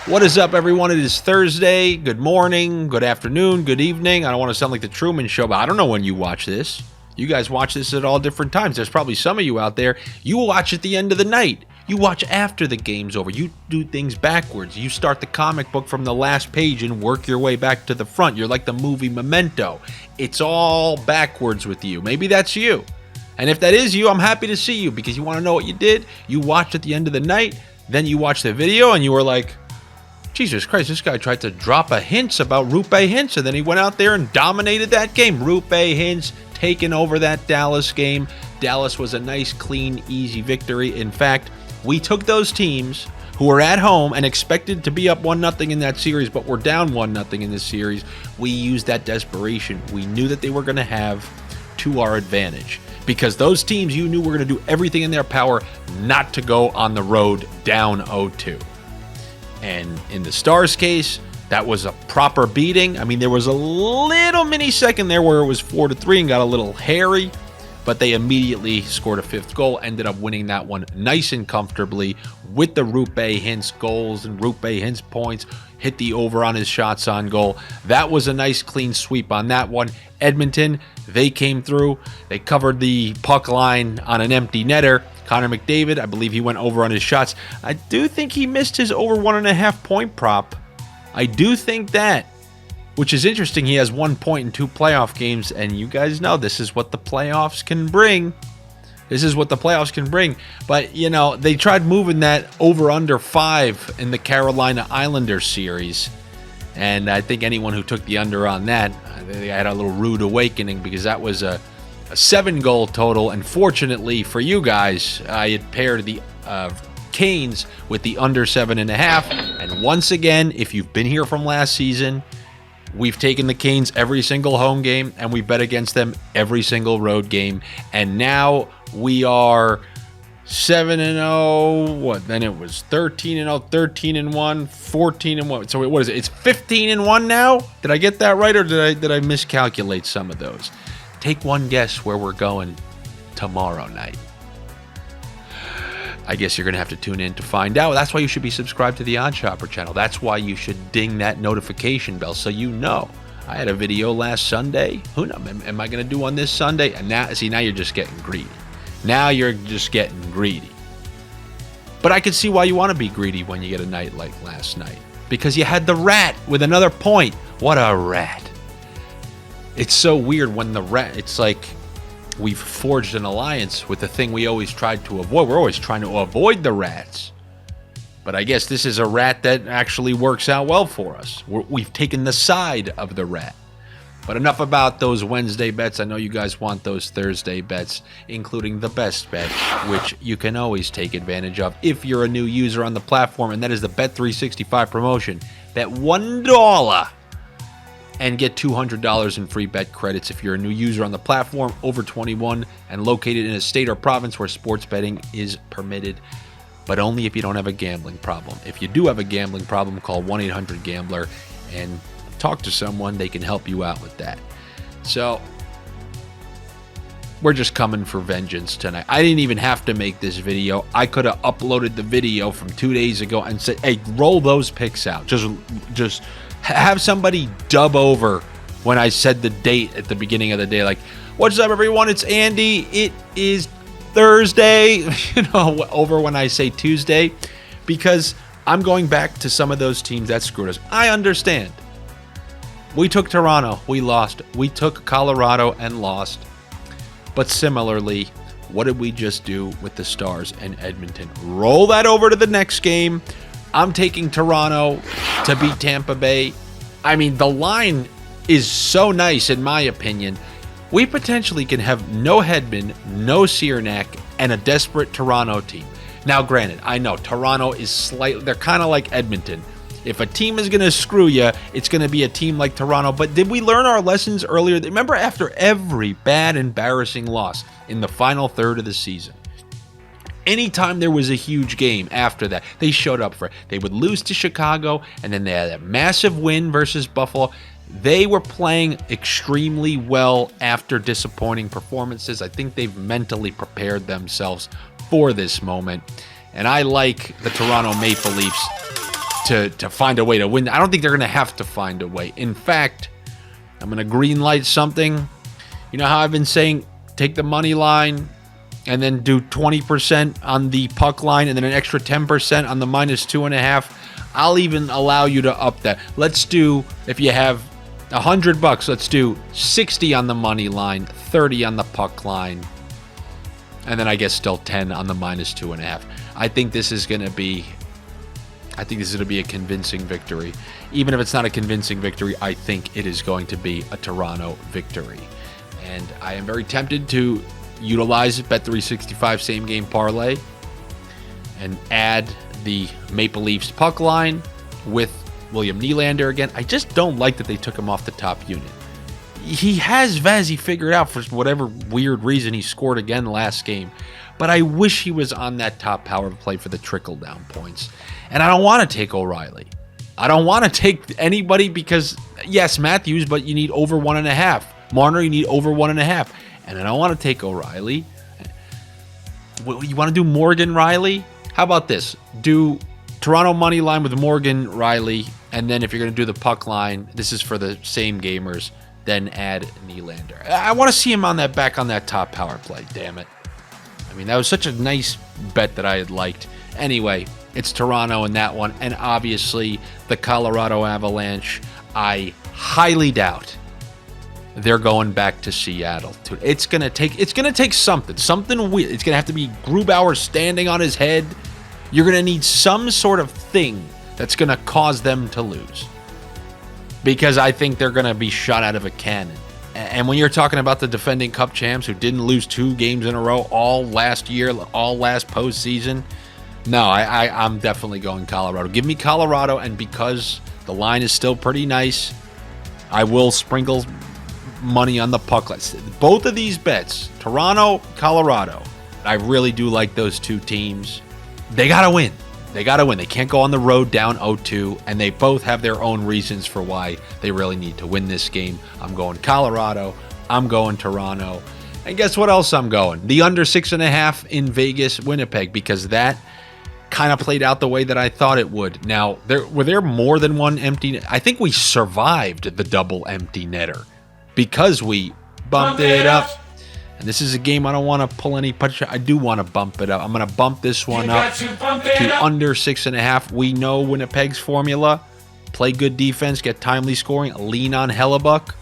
What is up, everyone? It is Thursday. Good morning, good afternoon, good evening. I don't want to sound like the Truman Show, but I don't know when you watch this. You guys watch this at all different times. There's probably some of you out there. You watch at the end of the night. You watch after the game's over. You do things backwards. You start the comic book from the last page and work your way back to the front. You're like the movie Memento. It's all backwards with you. Maybe that's you. And if that is you, I'm happy to see you because you want to know what you did. You watched at the end of the night. Then you watched the video and you were like, Jesus Christ, this guy tried to drop a hint about Rupe Hintz, and then he went out there and dominated that game. Rupe Hintz taking over that Dallas game. Dallas was a nice, clean, easy victory. In fact, we took those teams who were at home and expected to be up 1-0 in that series, but were down 1-0 in this series. We used that desperation. We knew that they were going to have to our advantage because those teams you knew were going to do everything in their power not to go on the road down 0-2. And in the Stars case, that was a proper beating. I mean, there was a little mini second there where it was 4-3 and got a little hairy, but they immediately scored a fifth goal, ended up winning that one nice and comfortably with the Rupe Hintz goals and Rupe Hintz points, hit the over on his shots on goal. That was a nice clean sweep on that one. Edmonton, they came through. They covered the puck line on an empty netter. Connor McDavid, I believe he went over on his shots. I do think he missed his over 1.5 point prop. I do think that, which is interesting. He has 1 point in 2 playoff games, and you guys know this is what the playoffs can bring. This is what the playoffs can bring. But, you know, they tried moving that over under 5 in the Carolina Islanders series. And I think anyone who took the under on that, they had a little rude awakening because that was a 7-goal total. And fortunately for you guys, I had paired the Canes with the under 7.5. And once again, if you've been here from last season, we've taken the Canes every single home game and we bet against them every single road game. And now we are 7-0. What? Then it was 13-0, 13-1, 14-1. So what is it? It's 15-1 now. Did I get that right, or did I miscalculate some of those? Take one guess where we're going tomorrow night. I guess you're going to have to tune in to find out. That's why you should be subscribed to the OddsShopper channel. That's why you should ding that notification bell so you know. I had a video last Sunday. Who knows? Am I going to do one this Sunday? And now you're just getting greedy. Now you're just getting greedy. But I can see why you want to be greedy when you get a night like last night. Because you had the rat with another point. What a rat. It's so weird when the rat, it's like we've forged an alliance with the thing we always tried to avoid. We're always trying to avoid the rats. But I guess this is a rat that actually works out well for us. We've taken the side of the rat. But enough about those Wednesday bets. I know you guys want those Thursday bets, including the best bet, which you can always take advantage of if you're a new user on the platform, and that is the Bet365 promotion. Bet $1 and get $200 in free bet credits if you're a new user on the platform, over 21, and located in a state or province where sports betting is permitted, but only if you don't have a gambling problem. If you do have a gambling problem, call 1-800-GAMBLER and talk to someone. They can help you out with that. So we're just coming for vengeance tonight. I didn't even have to make this video. I could have uploaded the video from 2 days ago and said, hey, roll those picks out. Just have somebody dub over when I said the date at the beginning of the day. Like, what's up, everyone? It's Andy. It is Thursday. Over when I say Tuesday, because I'm going back to some of those teams that screwed us. I understand. We took Toronto. We lost. We took Colorado and lost. But similarly, what did we just do with the Stars and Edmonton? Roll that over to the next game. I'm taking Toronto to beat Tampa Bay. I mean, the line is so nice, in my opinion. We potentially can have no Hedman, no Ciernak, and a desperate Toronto team. Now, granted, I know Toronto is slightly, they're kind of like Edmonton. If a team is going to screw you, it's going to be a team like Toronto. But did we learn our lessons earlier? Remember, after every bad, embarrassing loss in the final third of the season, anytime there was a huge game after that, they showed up for it. They would lose to Chicago, and then they had a massive win versus Buffalo. They were playing extremely well after disappointing performances. I think they've mentally prepared themselves for this moment. And I like the Toronto Maple Leafs to find a way to win. I don't think they're going to have to find a way. In fact, I'm going to green light something. You know how I've been saying, take the money line and then do 20% on the puck line and then an extra 10% on the -2.5. I'll even allow you to up that. Let's do, if you have $100, let's do 60 on the money line, 30 on the puck line, and then I guess still 10 on the -2.5. I think this is going to be a convincing victory. Even if it's not a convincing victory, I think it is going to be a Toronto victory. And I am very tempted to utilize Bet365 same game parlay and add the Maple Leafs puck line with William Nylander again. I just don't like that they took him off the top unit. He has Vazzy figured out for whatever weird reason. He scored again last game, but I wish he was on that top power play for the trickle down points. And I don't want to take O'Reilly. I don't want to take anybody because yes, Matthews, but you need over 1.5. Marner, you need over 1.5. And I don't want to take O'Reilly. You want to do Morgan Riley? How about this? Do Toronto money line with Morgan Riley, and then if you're going to do the puck line, this is for the same gamers, then add Nylander. I want to see him on that back on that top power play, damn it. I mean, that was such a nice bet that I had liked. Anyway, it's Toronto in that one, and obviously the Colorado Avalanche, I highly doubt they're going back to Seattle. It's gonna take something weird. It's gonna have to be Grubauer standing on his head. You're gonna need some sort of thing that's gonna cause them to lose, because I think they're gonna be shot out of a cannon. And when you're talking about the defending Cup champs who didn't lose 2 games in a row all last year, all last postseason, no, I'm definitely going Colorado. Give me Colorado, and because the line is still pretty nice, I will sprinkle money on the puck line. Both of these bets, Toronto, Colorado, I really do like those two teams. They got to win. They can't go on the road down 0-2, and they both have their own reasons for why they really need to win this game. I'm going Colorado. I'm going Toronto. And guess what else I'm going? The under 6.5 in Vegas, Winnipeg, because that kind of played out the way that I thought it would. Now, were there more than one empty? I think we survived the double empty netter because we bumped it up. And this is a game I don't want to pull any punch. I do want to bump it up. I'm going to bump this one up to under 6.5. We know Winnipeg's formula. Play good defense, get timely scoring, lean on Hellebuck.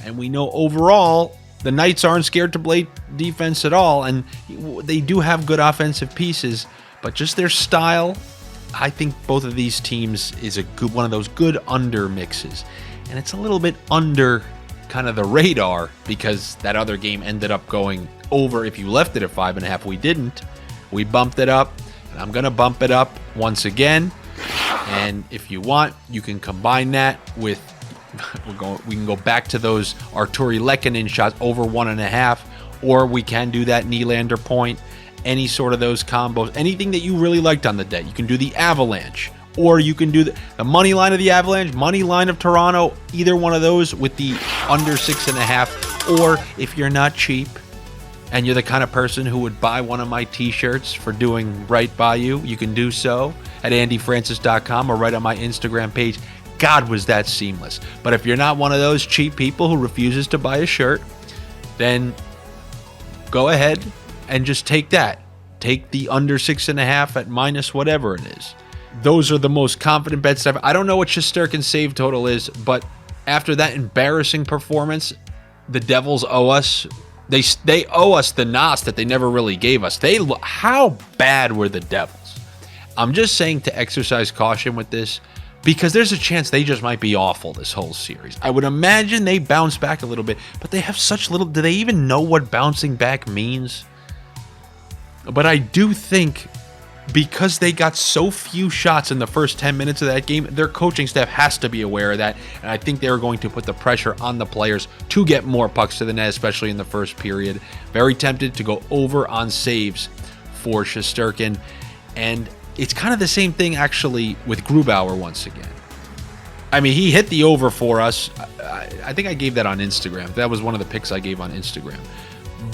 And we know overall the Knights aren't scared to play defense at all. And they do have good offensive pieces. But just their style, I think both of these teams is a good one of those good under mixes. And it's a little bit under kind of the radar because that other game ended up going over. If you left it at 5.5, we didn't. We bumped it up, and I'm going to bump it up once again. And if you want, you can combine that with we can go back to those Arturi Lehkonen shots over 1.5, or we can do that Nylander point. Any sort of those combos, anything that you really liked on the day. You can do the Avalanche, or you can do the money line of the Avalanche, money line of Toronto, either one of those with the under 6.5. Or if you're not cheap and you're the kind of person who would buy one of my t-shirts for doing right by you, you can do so at andyfrancis.com or right on my Instagram page. God, was that seamless. But if you're not one of those cheap people who refuses to buy a shirt, then go ahead and just take that. Take the under 6.5 at minus whatever it is. Those are the most confident bets ever. I don't know what Shesterkin's save total is, but after that embarrassing performance, the Devils owe us. They owe us the NOS that they never really gave us. How bad were the Devils? I'm just saying to exercise caution with this, because there's a chance they just might be awful this whole series. I would imagine they bounce back a little bit, but they have such little. Do they even know what bouncing back means? But I do think because they got so few shots in the first 10 minutes of that game, their coaching staff has to be aware of that. And I think they're going to put the pressure on the players to get more pucks to the net, especially in the first period. Very tempted to go over on saves for Shesterkin. And it's kind of the same thing, actually, with Grubauer once again. I mean, he hit the over for us. I think I gave that on Instagram. That was one of the picks I gave on Instagram.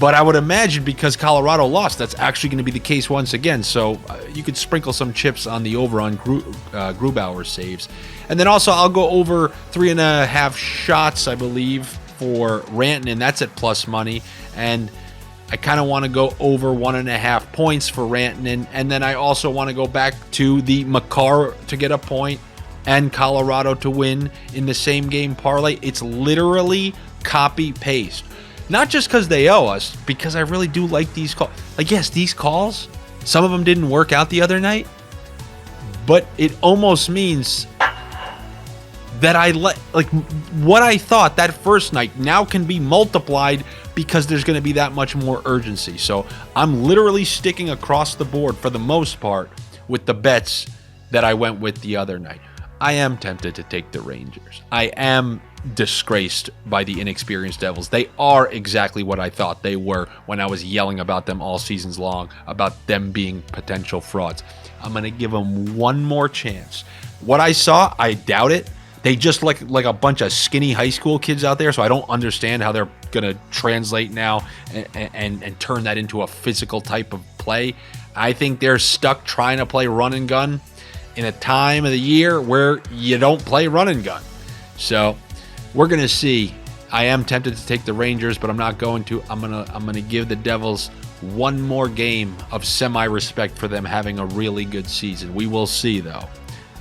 But I would imagine because Colorado lost, that's actually going to be the case once again. So you could sprinkle some chips on the over on Grubauer's saves. And then also I'll go over 3.5 shots, I believe, for Rantanen. That's at plus money. And I kind of want to go over 1.5 points for Rantanen. And then I also want to go back to the Makar to get a point and Colorado to win in the same game parlay. It's literally copy-paste. Not just because they owe us, because I really do like these calls. Like, yes, these calls, some of them didn't work out the other night, but it almost means that like what I thought that first night now can be multiplied because there's going to be that much more urgency. So I'm literally sticking across the board for the most part with the bets that I went with the other night. I am tempted to take the Rangers. I am disgraced by the inexperienced Devils. They are exactly what I thought they were when I was yelling about them all seasons long, about them being potential frauds. I'm going to give them one more chance. What I saw, I doubt it. They just look like a bunch of skinny high school kids out there, so I don't understand how they're going to translate now and turn that into a physical type of play. I think they're stuck trying to play run and gun in a time of the year where you don't play run and gun. So we're going to see. I am tempted to take the Rangers, but I'm not going to. I'm going to give the Devils one more game of semi-respect for them having a really good season. We will see, though.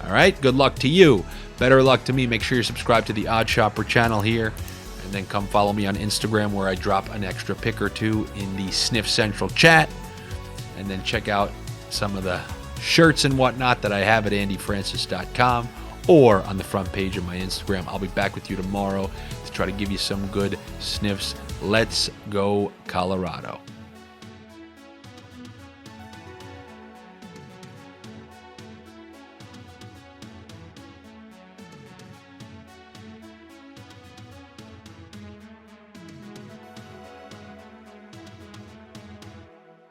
All right, good luck to you. Better luck to me. Make sure you're subscribed to the OddsShopper channel here, and then come follow me on Instagram where I drop an extra pick or two in the Sniff Central chat, and then check out some of the shirts and whatnot that I have at andyfrancis.com or on the front page of my Instagram. I'll be back with you tomorrow to try to give you some good sniffs. Let's go, Colorado.